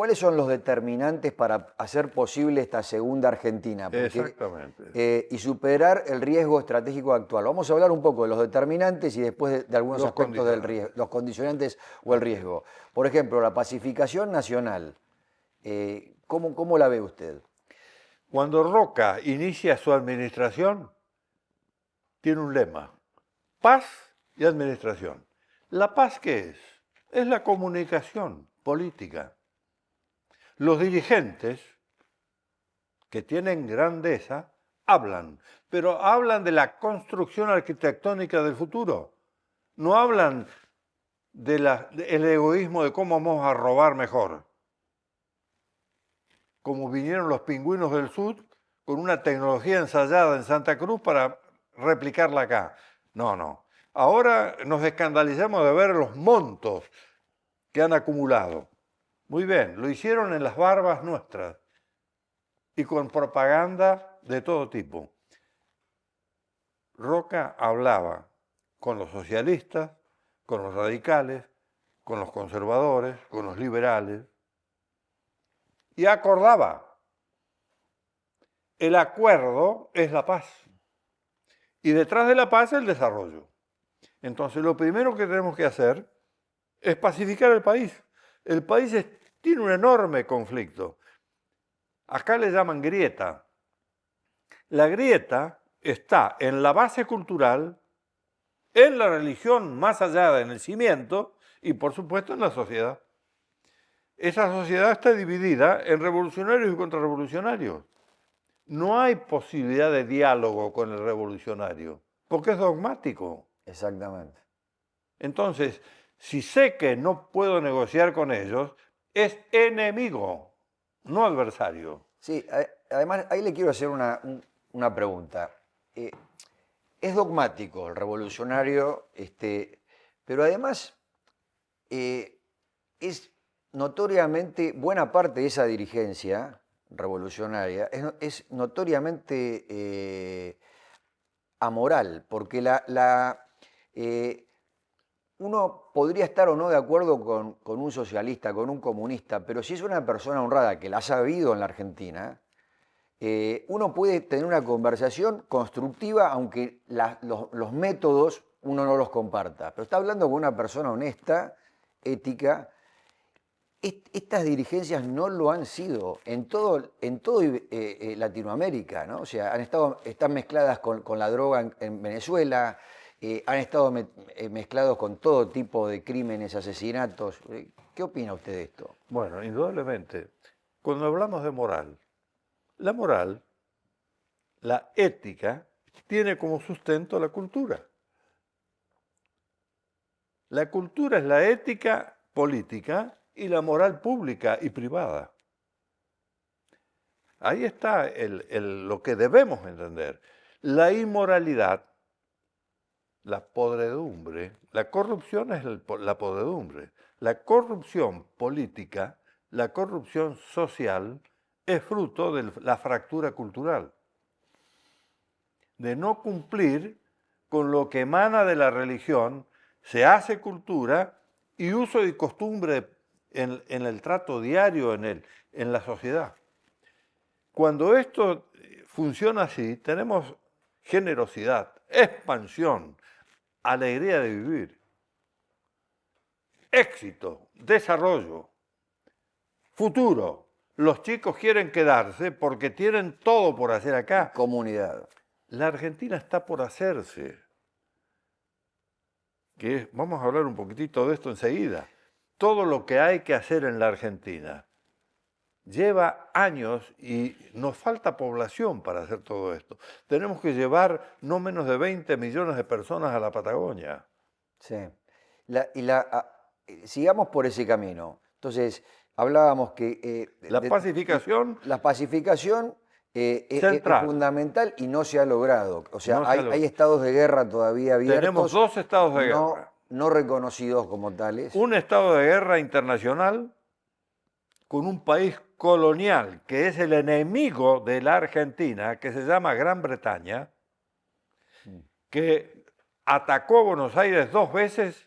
¿cuáles son los determinantes para hacer posible esta segunda Argentina? Exactamente. Y superar el riesgo estratégico actual. Vamos a hablar un poco de los determinantes y después de algunos Los aspectos del condicionantes. riesgo, los condicionantes o el Así es. riesgo. Por ejemplo, la pacificación nacional. ¿Cómo la ve usted? Cuando Roca inicia su administración, tiene un lema: paz y administración. ¿La paz qué es? Es la comunicación política. Los dirigentes que tienen grandeza hablan, pero hablan de la construcción arquitectónica del futuro. No hablan del egoísmo de cómo vamos a robar mejor. Como vinieron los pingüinos del sur con una tecnología ensayada en Santa Cruz para replicarla acá. No, no. Ahora nos escandalizamos de ver los montos que han acumulado. Muy bien, lo hicieron en las barbas nuestras y con propaganda de todo tipo. Roca hablaba con los socialistas, con los radicales, con los conservadores, con los liberales, y acordaba. El acuerdo es la paz. Y detrás de la paz el desarrollo. Entonces lo primero que tenemos que hacer es pacificar el país. El país tiene un enorme conflicto. Acá le llaman grieta. La grieta está en la base cultural, en la religión más allá en el cimiento y por supuesto en la sociedad. Esa sociedad está dividida en revolucionarios y contrarrevolucionarios. No hay posibilidad de diálogo con el revolucionario, porque es dogmático. Exactamente. Entonces, si sé que no puedo negociar con ellos, es enemigo, no adversario. Sí, además ahí le quiero hacer una pregunta. Es dogmático el revolucionario, pero además es notoriamente, buena parte de esa dirigencia revolucionaria es notoriamente amoral, porque uno podría estar o no de acuerdo con un socialista, con un comunista, pero si es una persona honrada que la ha sabido en la Argentina, uno puede tener una conversación constructiva, aunque los métodos uno no los comparta. Pero está hablando con una persona honesta, ética. Estas dirigencias no lo han sido en todo Latinoamérica, ¿no? O sea, están mezcladas con la droga en Venezuela, han estado mezclados con todo tipo de crímenes, asesinatos. ¿Qué opina usted de esto? Bueno, indudablemente, cuando hablamos de moral, la moral, la ética, tiene como sustento la cultura. La cultura es la ética política y la moral pública y privada. Ahí está lo que debemos entender. La inmoralidad, la podredumbre, la corrupción es la podredumbre. La corrupción política, la corrupción social es fruto de la fractura cultural, de no cumplir con lo que emana de la religión, se hace cultura y uso y costumbre en el trato diario en la sociedad. Cuando esto funciona así, tenemos generosidad, expansión, alegría de vivir, éxito, desarrollo, futuro. Los chicos quieren quedarse porque tienen todo por hacer acá. Comunidad. La Argentina está por hacerse. Vamos a hablar un poquitito de esto enseguida. Todo lo que hay que hacer en la Argentina lleva años y nos falta población para hacer todo esto. Tenemos que llevar no menos de 20 millones de personas a la Patagonia. Sí. Sigamos por ese camino. Entonces, hablábamos que La pacificación la pacificación es central. fundamental y no se ha logrado. O sea, No se hay estados de guerra todavía Tenemos abiertos, 2 estados de guerra. no reconocidos como tales. Un estado de guerra internacional con un país colonial que es el enemigo de la Argentina, que se llama Gran Bretaña, que atacó Buenos Aires 2 veces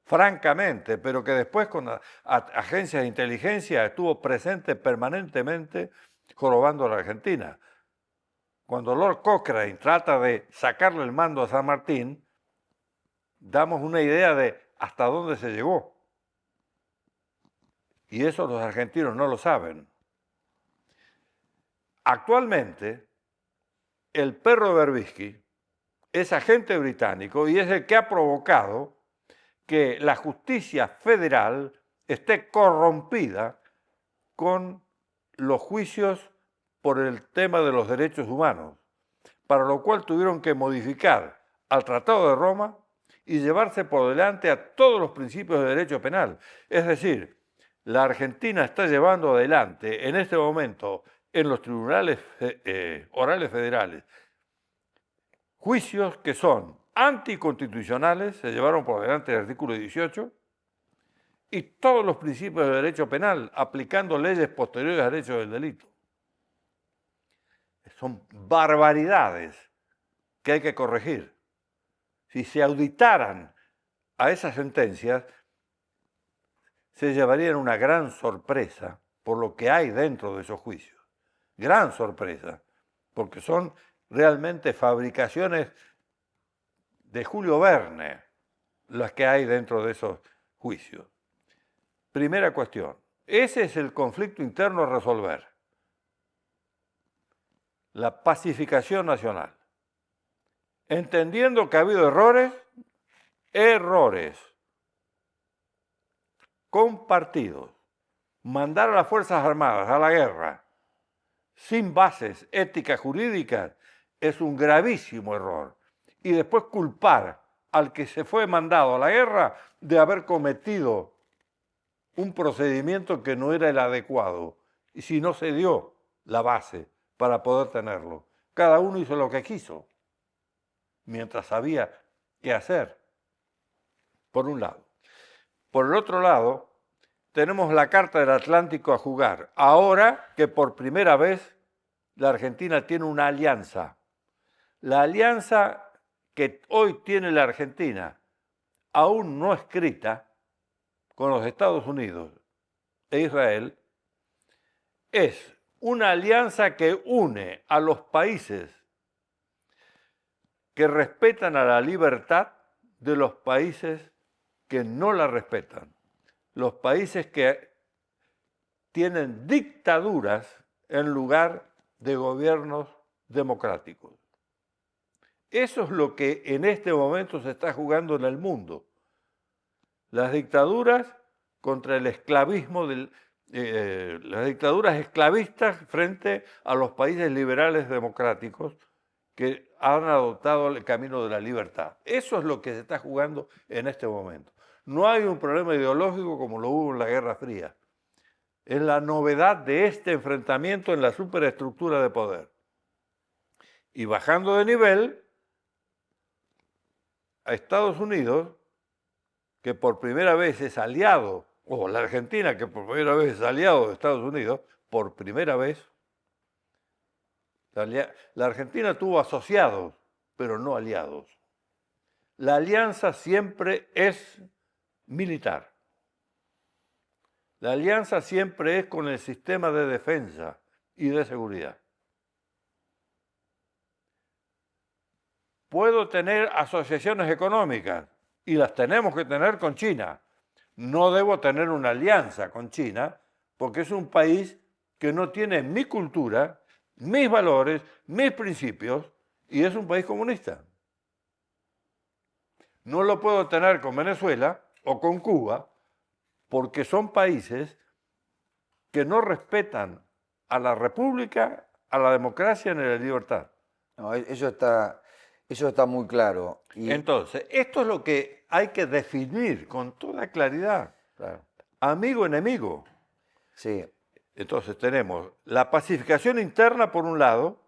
francamente, pero que después con agencias de inteligencia estuvo presente permanentemente jorobando a la Argentina. Cuando Lord Cochrane trata de sacarle el mando a San Martín, damos una idea de hasta dónde se llegó. Y eso los argentinos no lo saben. Actualmente, el perro Berbisky es agente británico y es el que ha provocado que la justicia federal esté corrompida con los juicios por el tema de los derechos humanos, para lo cual tuvieron que modificar al Tratado de Roma y llevarse por delante a todos los principios de derecho penal. Es decir, la Argentina está llevando adelante en este momento en los tribunales orales federales juicios que son anticonstitucionales, se llevaron por delante el artículo 18, y todos los principios de derecho penal, aplicando leyes posteriores al hecho del delito. Son barbaridades que hay que corregir. Si se auditaran a esas sentencias, se llevarían una gran sorpresa por lo que hay dentro de esos juicios. Gran sorpresa, porque son realmente fabricaciones de Julio Verne las que hay dentro de esos juicios. Primera cuestión, ese es el conflicto interno a resolver. La pacificación nacional. Entendiendo que ha habido errores compartidos. Mandar a las Fuerzas Armadas a la guerra sin bases éticas jurídicas es un gravísimo error. Y después culpar al que se fue mandado a la guerra de haber cometido un procedimiento que no era el adecuado, y si no se dio la base para poder tenerlo. Cada uno hizo lo que quiso, mientras sabía qué hacer, por un lado. Por el otro lado, tenemos la Carta del Atlántico a jugar. Ahora que por primera vez la Argentina tiene una alianza. La alianza que hoy tiene la Argentina, aún no escrita, con los Estados Unidos e Israel, es una alianza que une a los países que respetan a la libertad de los países que no la respetan. Los países que tienen dictaduras en lugar de gobiernos democráticos. Eso es lo que en este momento se está jugando en el mundo. Las dictaduras contra el esclavismo, las dictaduras esclavistas frente a los países liberales democráticos que han adoptado el camino de la libertad. Eso es lo que se está jugando en este momento. No hay un problema ideológico como lo hubo en la Guerra Fría. Es la novedad de este enfrentamiento en la superestructura de poder. Y bajando de nivel, a Estados Unidos, que por primera vez es aliado, o la Argentina, que por primera vez es aliado de Estados Unidos, por primera vez, la Argentina tuvo asociados, pero no aliados. La alianza siempre es militar. La alianza siempre es con el sistema de defensa y de seguridad. Puedo tener asociaciones económicas y las tenemos que tener con China. No debo tener una alianza con China porque es un país que no tiene mi cultura, mis valores, mis principios y es un país comunista. No lo puedo tener con Venezuela o con Cuba porque son países que no respetan a la república, a la democracia ni a la libertad. No, eso está muy claro. Y entonces, esto es lo que hay que definir con toda claridad. claro, Amigo, enemigo. sí, Entonces tenemos la pacificación interna por un lado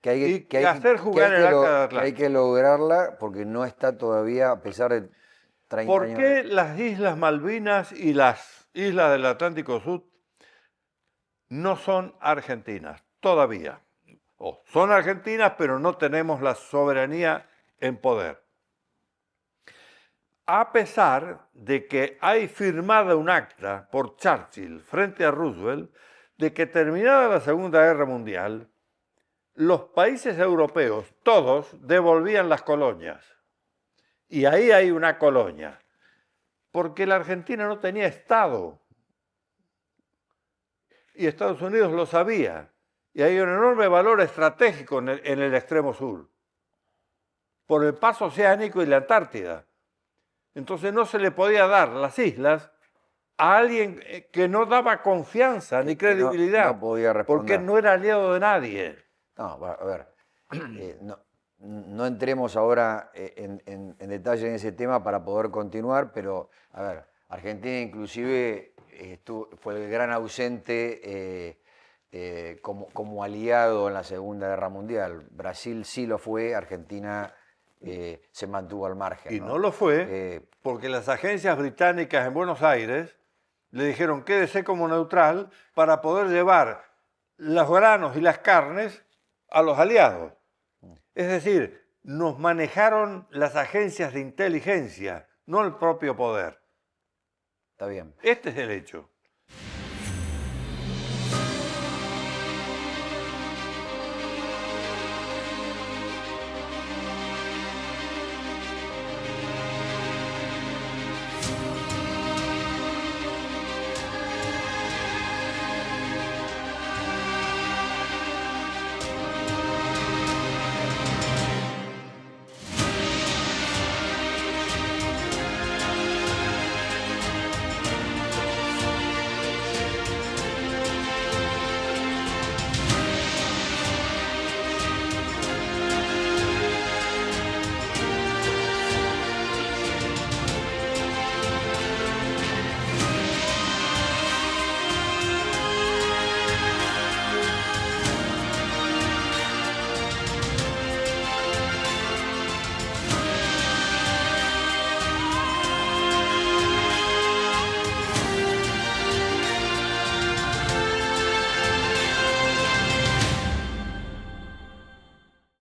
y que hay hacer jugar el Acta de que hay Atlántico. que lograrla porque no está todavía, a pesar de 30 ¿Por años. qué las Islas Malvinas y las Islas del Atlántico Sur no son argentinas todavía? O son argentinas, pero no tenemos la soberanía en poder. a pesar de que hay firmada un acta por Churchill frente a Roosevelt de que terminada la Segunda Guerra Mundial, los países europeos, todos, devolvían las colonias. Y ahí hay una colonia, porque la Argentina no tenía Estado. Y Estados Unidos lo sabía. Y hay un enorme valor estratégico en el extremo sur, por el paso oceánico y la Antártida. Entonces no se le podía dar las islas a alguien que no daba confianza ni Que no credibilidad, podía porque responder. no era aliado de nadie. No, a ver, no entremos ahora en detalle en ese tema para poder continuar, pero, a ver, Argentina inclusive fue el gran ausente como aliado en la Segunda Guerra Mundial. Brasil sí lo fue, Argentina se mantuvo al margen. Y no lo fue porque las agencias británicas en Buenos Aires le dijeron quédese como neutral para poder llevar los granos y las carnes a los aliados. Es decir, nos manejaron las agencias de inteligencia, no el propio poder. Está bien. Este es el hecho.